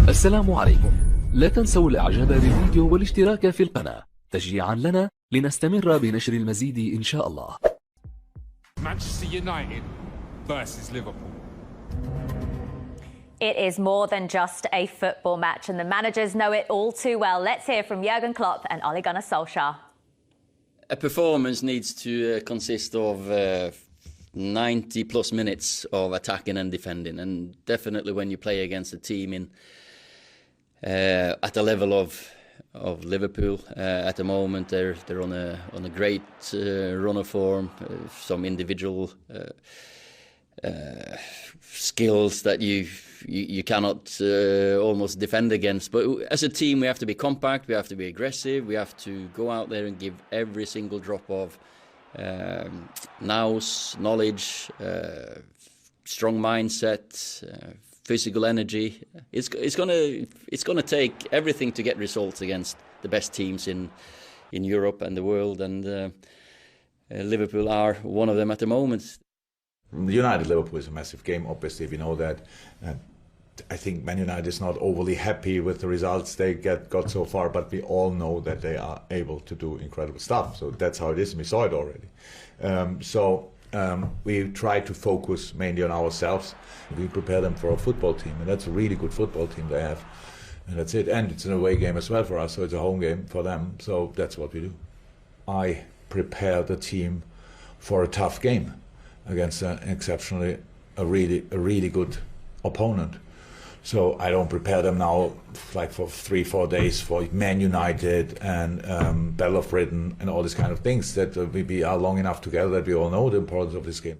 السلام عليكم. لا تنسوا الاعجاب بالفيديو والاشتراك في القناة تشجيعا لنا لنستمر بنشر المزيد إن شاء الله. Manchester United versus Liverpool. It is more than just a football match, and the managers know it all too well. Let's hear from Jurgen Klopp and Ole Gunnar Solskjaer. A performance needs to consist of 90 plus minutes of attacking and defending, and definitely when you play against a team in at the level of Liverpool at the moment, they're on a great run of form, some individual skills that you cannot almost defend against. But as a team, we have to be compact, we have to be aggressive, we have to go out there and give every single drop of nous, knowledge, strong mindset, physical energy. It's gonna take everything to get results against the best teams in Europe and the world, and Liverpool are one of them at the moment. United-Liverpool is a massive game, obviously, we know that. I think Man United is not overly happy with the results they got so far, but we all know that they are able to do incredible stuff. So that's how it is, and we saw it already. We try to focus mainly on ourselves. We prepare them for a football team, and that's a really good football team they have. And that's it. And it's an away game as well for us, so it's a home game for them. So that's what we do. I prepare the team for a tough game against a really good opponent. So I don't prepare them now like for 3-4 days for Man United and Battle of Britain and all these kind of things, that we are long enough together that we all know the importance of this game.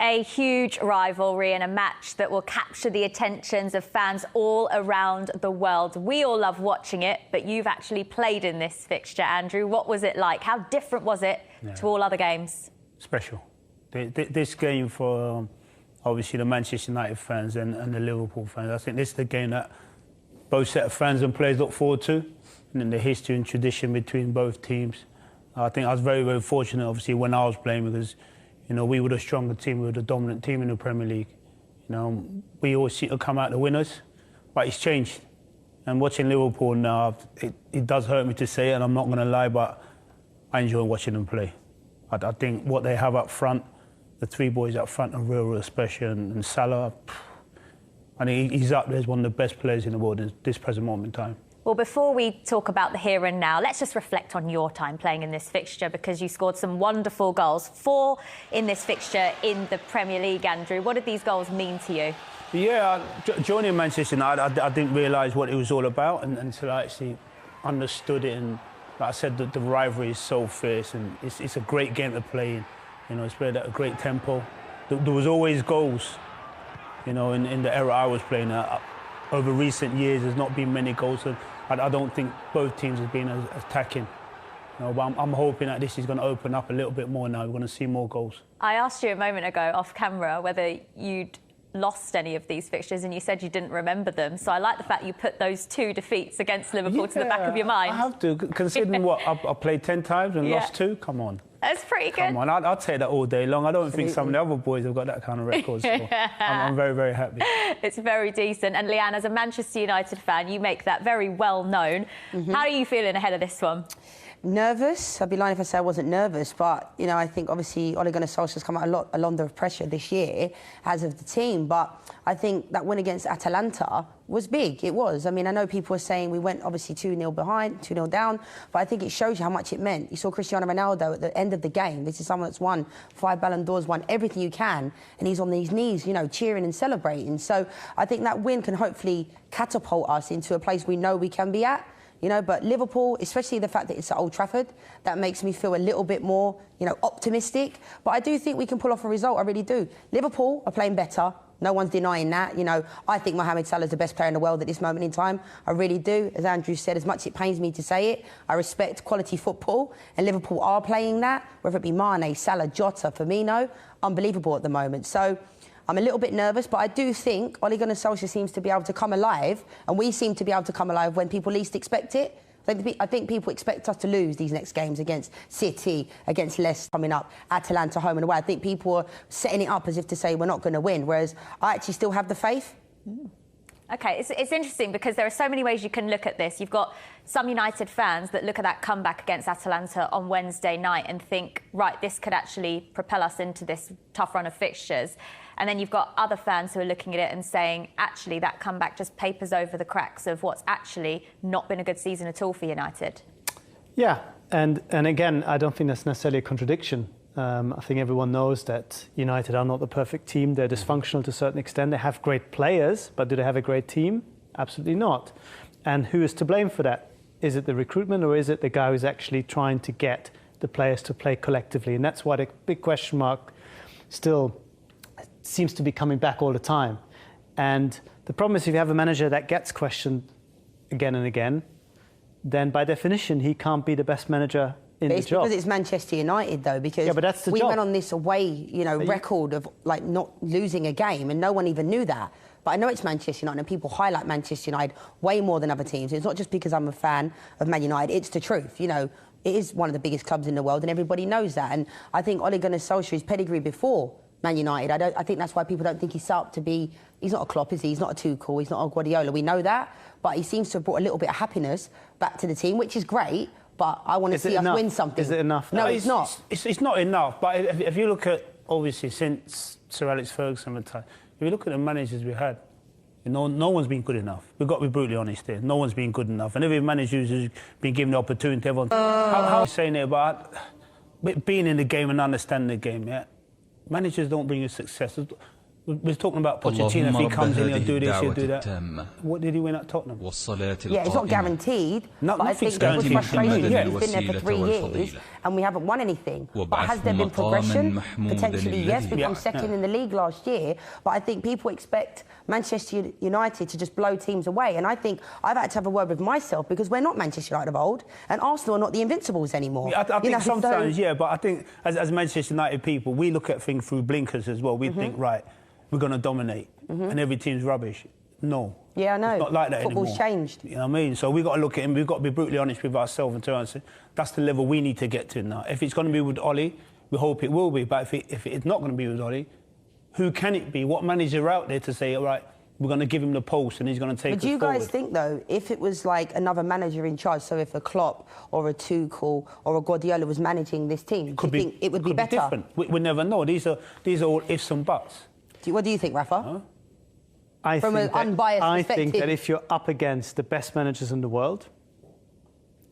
A huge rivalry and a match that will capture the attentions of fans all around the world. We all love watching it, but you've actually played in this fixture, Andrew. What was it like? How different was it to all other games? Special. This game for obviously the Manchester United fans and the Liverpool fans, I think this is the game that both set of fans and players look forward to, and in the history and tradition between both teams. I think I was very, very fortunate, obviously, when I was playing, because, you know, we were the stronger team, we were the dominant team in the Premier League. You know, we always seem to come out the winners, but it's changed. And watching Liverpool now, it does hurt me to say it, and I'm not going to lie, but I enjoy watching them play. I think what they have up front, the three boys up front are real special, and Salah, I think he's up there as one of the best players in the world at this present moment in time. Well, before we talk about the here and now, let's just reflect on your time playing in this fixture, because you scored some wonderful goals. 4 in this fixture in the Premier League, Andrew. What did these goals mean to you? Yeah, joining Manchester United, I didn't realise what it was all about until I actually understood it. And like I said, the rivalry is so fierce, and it's a great game to play in. You know, it's played at a great tempo. There was always goals, you know, in the era I was playing. Over recent years, there's not been many goals. So I don't think both teams have been as attacking. You know, but I'm hoping that this is going to open up a little bit more now. We're going to see more goals. I asked you a moment ago off camera whether you'd lost any of these fixtures, and you said you didn't remember them. So I like the fact you put those 2 defeats against Liverpool to the back of your mind. I have to, considering what I played 10 times and lost 2. Come on. That's pretty good. Come on, I'll take that all day long. I don't think some of the other boys have got that kind of record. So I'm very, very happy. It's very decent. And Leanne, as a Manchester United fan, you make that very well known. How are you feeling ahead of this one? Nervous. I'd be lying if I said I wasn't nervous, but, you know, I think obviously Ole Gunnar Solskjaer's come out under pressure this year, as of the team, but I think that win against Atalanta was big. It was. I mean, I know people were saying we went obviously 2-0 behind, 2-0 down, but I think it shows you how much it meant. You saw Cristiano Ronaldo at the end of the game. This is someone that's won 5 Ballon d'Ors, won everything you can, and he's on his knees, you know, cheering and celebrating. So I think that win can hopefully catapult us into a place we know we can be at. You know, but Liverpool, especially the fact that it's at Old Trafford, that makes me feel a little bit more, you know, optimistic. But I do think we can pull off a result, I really do. Liverpool are playing better. No one's denying that. You know, I think Mohamed Salah is the best player in the world at this moment in time. I really do. As Andrew said, as much as it pains me to say it, I respect quality football, and Liverpool are playing that, whether it be Mane, Salah, Jota, Firmino, unbelievable at the moment. So I'm a little bit nervous, but I do think Ole Gunnar Solskjaer seems to be able to come alive, and we seem to be able to come alive when people least expect it. I think people expect us to lose these next games against City, against Leicester coming up, Atalanta home and away. I think people are setting it up as if to say we're not going to win, whereas I actually still have the faith. OK, it's interesting because there are so many ways you can look at this. You've got some United fans that look at that comeback against Atalanta on Wednesday night and think, right, this could actually propel us into this tough run of fixtures. And then you've got other fans who are looking at it and saying, actually, that comeback just papers over the cracks of what's actually not been a good season at all for United. Yeah, and again, I don't think that's necessarily a contradiction. I think everyone knows that United are not the perfect team. They're dysfunctional to a certain extent. They have great players, but do they have a great team? Absolutely not. And who is to blame for that? Is it the recruitment, or is it the guy who's actually trying to get the players to play collectively? And that's why the big question mark still seems to be coming back all the time. And the problem is, if you have a manager that gets questioned again and again, then by definition he can't be the best manager in the job. Because it's Manchester United, though, because yeah, but that's the we job. went on this away, record of like not losing a game, and no one even knew that. But I know it's Manchester United, and people highlight Manchester United way more than other teams. It's not just because I'm a fan of Man United; it's the truth. It is one of the biggest clubs in the world, and everybody knows that. And I think Ole Gunnar Solskjaer's pedigree before Man United, I think that's why people don't think he's set up to be. He's not a Klopp, is he? He's not a Tuchel. He's not a Guardiola. We know that, but he seems to have brought a little bit of happiness back to the team, which is great. But I want to see us win something. Is it enough? No, it's not. It's not enough. But if you look at, obviously, since Sir Alex Ferguson retired, if you look at the managers we had, no one's been good enough. We've got to be brutally honest here. No one's been good enough. And every manager who's been given the opportunity, everyone... How are you saying it about being in the game and understanding the game, yeah? Managers don't bring you success. We're talking about Pochettino, if he comes in, he'll do this, he'll do that. What did he win at Tottenham? Yeah, it's not guaranteed. But I think it was frustrating. Yeah. He's been there for 3 years and we haven't won anything. But has there been progression? Potentially, yes. We come second in the league last year. But I think people expect Manchester United to just blow teams away. And I think I've had to have a word with myself, because we're not Manchester United of old, and Arsenal are not the Invincibles anymore. Yeah, I think sometimes, yeah, but I think as Manchester United people, we look at things through blinkers as well. We think, right, we're going to dominate, and every team's rubbish. No. Yeah, I know. It's not like that Football's anymore. changed. You know what I mean? So we've got to look at him. We've got to be brutally honest with ourselves and tell us that's the level we need to get to now. If it's going to be with Ollie, we hope it will be. But if it's not going to be with Ollie, who can it be? What manager are out there to say, all right, we're going to give him the post and he's going to take us forward? But do you guys think, though, if it was like another manager in charge, so if a Klopp or a Tuchel or a Guardiola was managing this team, do you think it would be better? Different. We never know. These are all ifs and buts. What do you think, Rafa? Huh? From an unbiased perspective. I think that if you're up against the best managers in the world,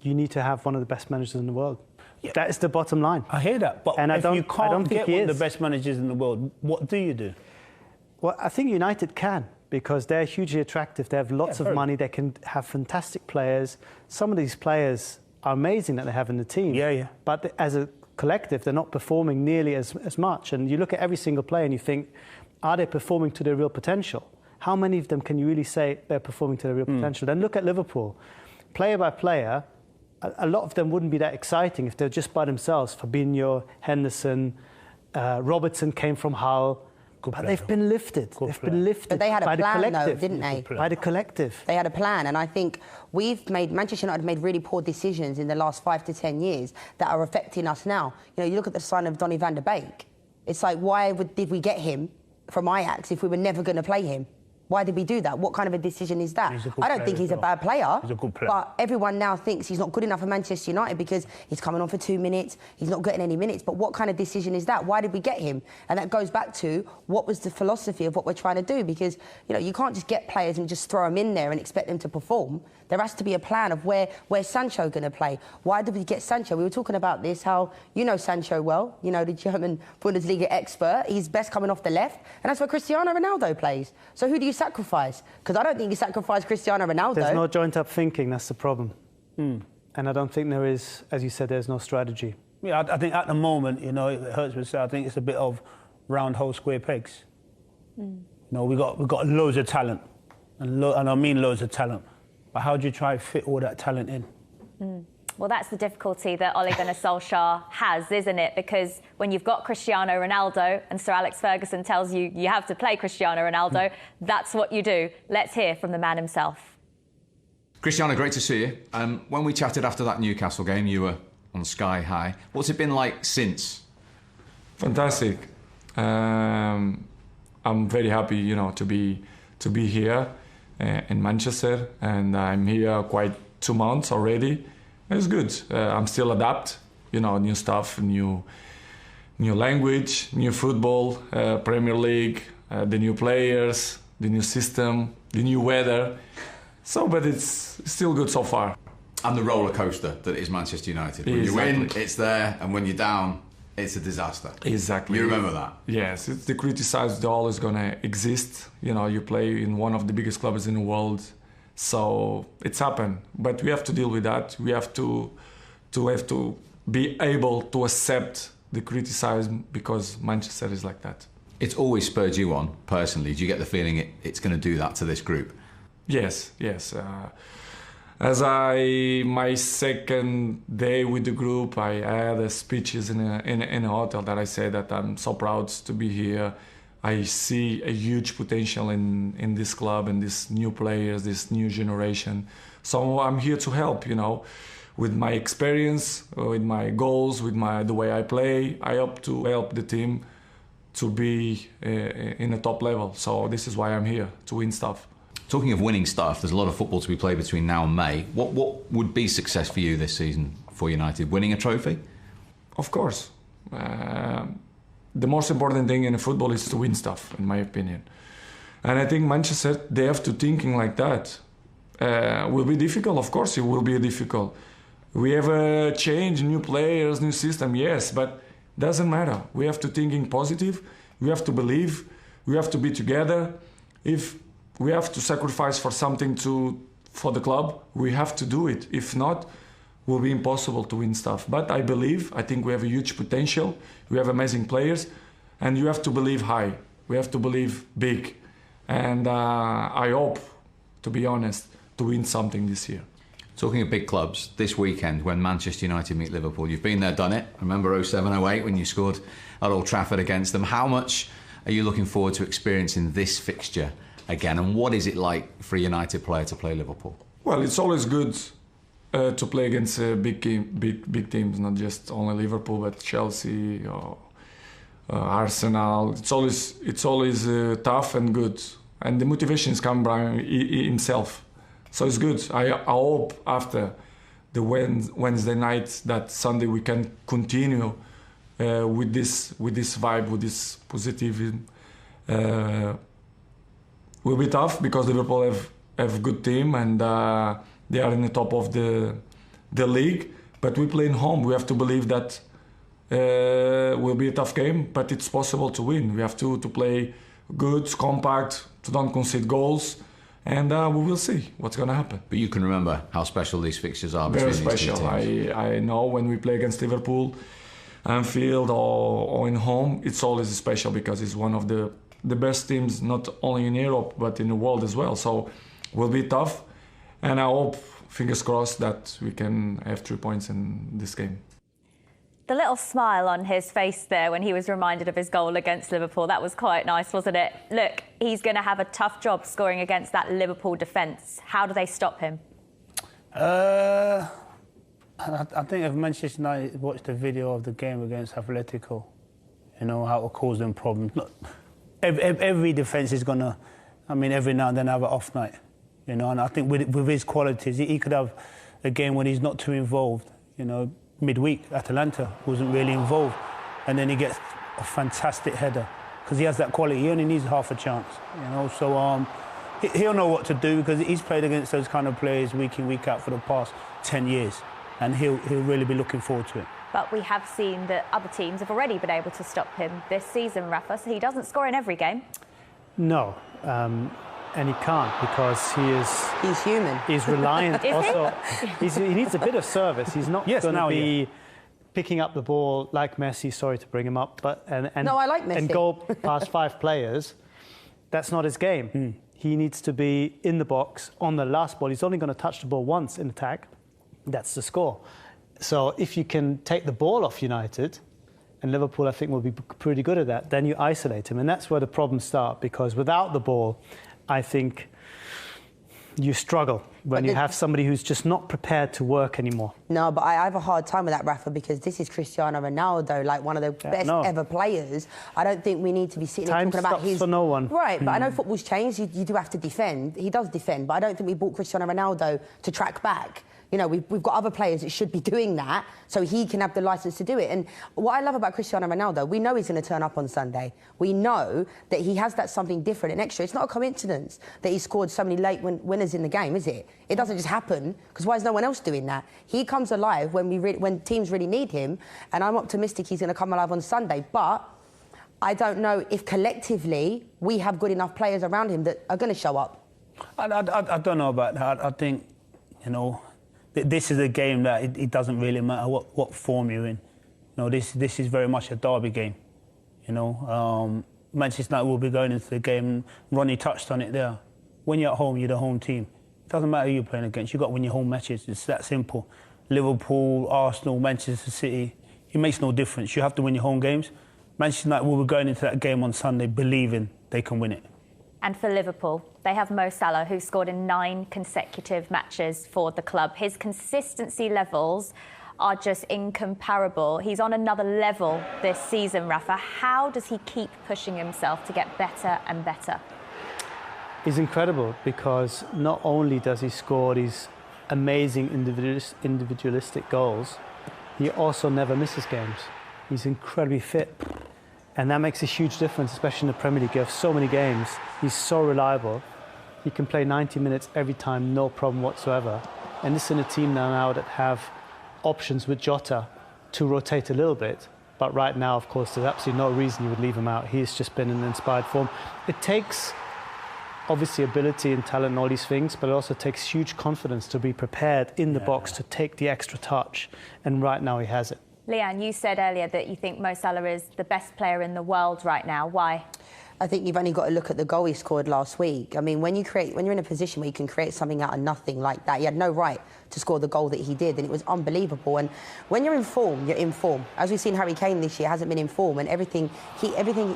you need to have one of the best managers in the world. Yeah. That is the bottom line. I hear that, but if you can't get one of the best managers in the world, what do you do? Well, I think United can, because they're hugely attractive. They have lots of money. They can have fantastic players. Some of these players are amazing that they have in the team. Yeah. But as a collective, they're not performing nearly as much. And you look at every single player and you think, are they performing to their real potential? How many of them can you really say they're performing to their real potential? Then look at Liverpool. Player by player, a lot of them wouldn't be that exciting if they're just by themselves. Fabinho, Henderson, Robertson came from Hull. But they've been lifted. They've been lifted. But they had a by plan, the collective, though, didn't they? By the collective. They had a plan, and I think Manchester United made really poor decisions in the last 5 to 10 years that are affecting us now. You look at the sign of Donny van der Beek. It's like, why did we get him from Ajax if we were never going to play him? Why did we do that? What kind of a decision is that? I don't think he's a bad player. He's a good player. But everyone now thinks he's not good enough for Manchester United because he's coming on for 2 minutes, he's not getting any minutes. But what kind of decision is that? Why did we get him? And that goes back to what was the philosophy of what we're trying to do, because you can't just get players and just throw them in there and expect them to perform. There has to be a plan of where's Sancho going to play? Why did we get Sancho? We were talking about this, how you know Sancho well, the German Bundesliga expert. He's best coming off the left, and that's where Cristiano Ronaldo plays. So who do you sacrifice? Because I don't think you sacrifice Cristiano Ronaldo. There's no joint-up thinking, that's the problem. And I don't think there is, as you said, there's no strategy. Yeah, I think at the moment, it hurts me to say, I think it's a bit of round hole, square pegs. We've got loads of talent, and I mean loads of talent. But how do you try to fit all that talent in? Well, that's the difficulty that Ole Gunnar Solskjaer has, isn't it? Because when you've got Cristiano Ronaldo and Sir Alex Ferguson tells you you have to play Cristiano Ronaldo, that's what you do. Let's hear from the man himself. Cristiano, great to see you. When we chatted after that Newcastle game, you were on Sky High. What's it been like since? Fantastic. I'm very happy, to be here. in Manchester, and I'm here quite 2 months already. It's good. I'm still adapt, you know, new stuff, new language, new football, Premier League, the new players, the new system, the new weather. So, but it's still good so far. And the roller coaster that is Manchester United. When you win, it's there, and when you're down, it's a disaster. Exactly. You remember that? Yes, it's the criticized always gonna exist. You know, you play in one of the biggest clubs in the world, so it's happened. But we have to deal with that. We have to be able to accept the criticism because Manchester is like that. It's always spurred you on personally. Do you get the feeling it's going to do that to this group? Yes. My second day with the group, I had speeches in a hotel that I said that I'm so proud to be here. I see a huge potential in this club and these new players, this new generation. So I'm here to help, you know, with my experience, with my goals, with the way I play. I hope to help the team to be in a top level. So this is why I'm here, to win stuff. Talking of winning stuff, there's a lot of football to be played between now and May. What would be success for you this season for United? Winning a trophy? Of course. The most important thing in football is to win stuff, in my opinion. And I think Manchester, they have to thinking like that. Will be difficult, of course it will be difficult. We have a change, new players, new system, yes, but doesn't matter. We have to thinking positive, we have to believe, we have to be together. If we have to sacrifice for something for the club, we have to do it. If not, it will be impossible to win stuff. But I think we have a huge potential. We have amazing players, and you have to believe high. We have to believe big. And I hope, to be honest, to win something this year. Talking of big clubs, this weekend when Manchester United meet Liverpool, you've been there, done it. Remember 07-08 when you scored at Old Trafford against them. How much are you looking forward to experiencing this fixture again, and what is it like for a United player to play Liverpool? Well, it's always good to play against big teams, not just only Liverpool, but Chelsea or Arsenal. It's always tough and good, and the motivation is coming by himself. So it's good. I hope after the Wednesday night that Sunday we can continue with this vibe, with this positivism. Will be tough because Liverpool have a good team and they are in the top of the league. But we play in home. We have to believe that will be a tough game, but it's possible to win. We have to play good, compact, to don't concede goals, and we will see what's going to happen. But you can remember how special these fixtures are. Very between special. These two teams. I know when we play against Liverpool, Anfield or in home, it's always special because it's one of the best teams, not only in Europe, but in the world as well. So it will be tough. And I hope, fingers crossed, that we can have 3 points in this game. The little smile on his face there when he was reminded of his goal against Liverpool, that was quite nice, wasn't it? Look, he's going to have a tough job scoring against that Liverpool defence. How do they stop him? I think if Manchester United watched the video of the game against Atletico, you know, how it will cause them problems. Every defence is going to, every now and then have an off night, you know, and I think with his qualities, he could have a game when he's not too involved, you know. Midweek, Atalanta wasn't really involved, and then he gets a fantastic header because he has that quality. He only needs half a chance, you know. So he'll know what to do because he's played against those kind of players week in, week out for the past 10 years, and he'll really be looking forward to it. But we have seen that other teams have already been able to stop him this season, Rafa, so he doesn't score in every game. No, and he can't because he's human. He's reliant. Also, he needs a bit of service. He's not going to be picking up the ball like Messi. Sorry to bring him up, but no, I like Messi. And go past 5 players. That's not his game. He needs to be in the box on the last ball. He's only going to touch the ball once in attack. That's the score. So if you can take the ball off United, and Liverpool, I think, will be pretty good at that, then you isolate him. And that's where the problems start, because without the ball, I think you struggle when you have somebody who's just not prepared to work anymore. No, but I have a hard time with that, Rafa, because this is Cristiano Ronaldo, like one of the best ever players. I don't think we need to be sitting here talking about his... for no one. Right, but I know football's changed. You do have to defend. He does defend, but I don't think we bought Cristiano Ronaldo to track back. You know, we've got other players that should be doing that, so he can have the licence to do it. And what I love about Cristiano Ronaldo, we know he's going to turn up on Sunday. We know that he has that something different and extra. It's not a coincidence that he scored so many late winners in the game, is it? It doesn't just happen, because why is no one else doing that? He comes alive when teams really need him, and I'm optimistic he's going to come alive on Sunday. But I don't know if collectively we have good enough players around him that are going to show up. I don't know about that. I think, you know, this is a game that it doesn't really matter what form you're in. You know, this is very much a derby game. You know, Manchester United will be going into the game. Ronnie touched on it there. When you're at home, you're the home team. It doesn't matter who you're playing against. You've got to win your home matches. It's that simple. Liverpool, Arsenal, Manchester City, it makes no difference. You have to win your home games. Manchester United will be going into that game on Sunday believing they can win it. And for Liverpool, they have Mo Salah, who scored in 9 consecutive matches for the club. His consistency levels are just incomparable. He's on another level this season, Rafa. How does he keep pushing himself to get better and better? He's incredible, because not only does he score these amazing individualistic goals, he also never misses games. He's incredibly fit. And that makes a huge difference, especially in the Premier League. You have so many games. He's so reliable. He can play 90 minutes every time, no problem whatsoever. And this is in a team now that have options with Jota to rotate a little bit. But right now, of course, there's absolutely no reason you would leave him out. He's just been in inspired form. It takes, obviously, ability and talent and all these things, but it also takes huge confidence to be prepared in the box to take the extra touch. And right now, he has it. Leanne, you said earlier that you think Mo Salah is the best player in the world right now. Why? I think you've only got to look at the goal he scored last week. I mean, when you're in a position where you can create something out of nothing like that, he had no right to score the goal that he did, and it was unbelievable. And when you're in form, you're in form. As we've seen, Harry Kane this year hasn't been in form, and everything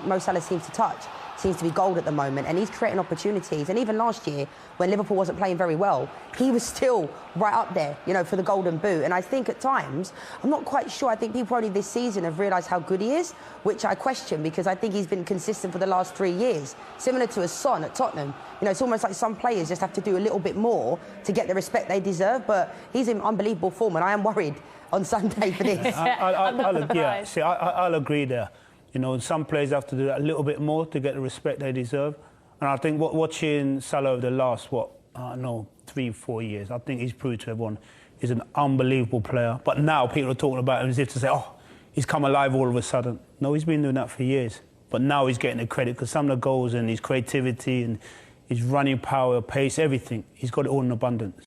Mo Salah seems to touch seems to be gold at the moment, and he's creating opportunities. And even last year, when Liverpool wasn't playing very well, he was still right up there, you know, for the Golden Boot. And I think at times, I'm not quite sure, I think people only this season have realised how good he is, which I question, because I think he's been consistent for the last 3 years, similar to a Son at Tottenham. You know, it's almost like some players just have to do a little bit more to get the respect they deserve, but he's in unbelievable form, and I am worried on Sunday for this. I'll agree there. You know, some players have to do that a little bit more to get the respect they deserve. And I think watching Salah over the last, 3-4 years, I think he's proved to everyone he's an unbelievable player. But now people are talking about him as if to say, oh, he's come alive all of a sudden. No, he's been doing that for years. But now he's getting the credit, because some of the goals and his creativity and his running power, pace, everything, he's got it all in abundance.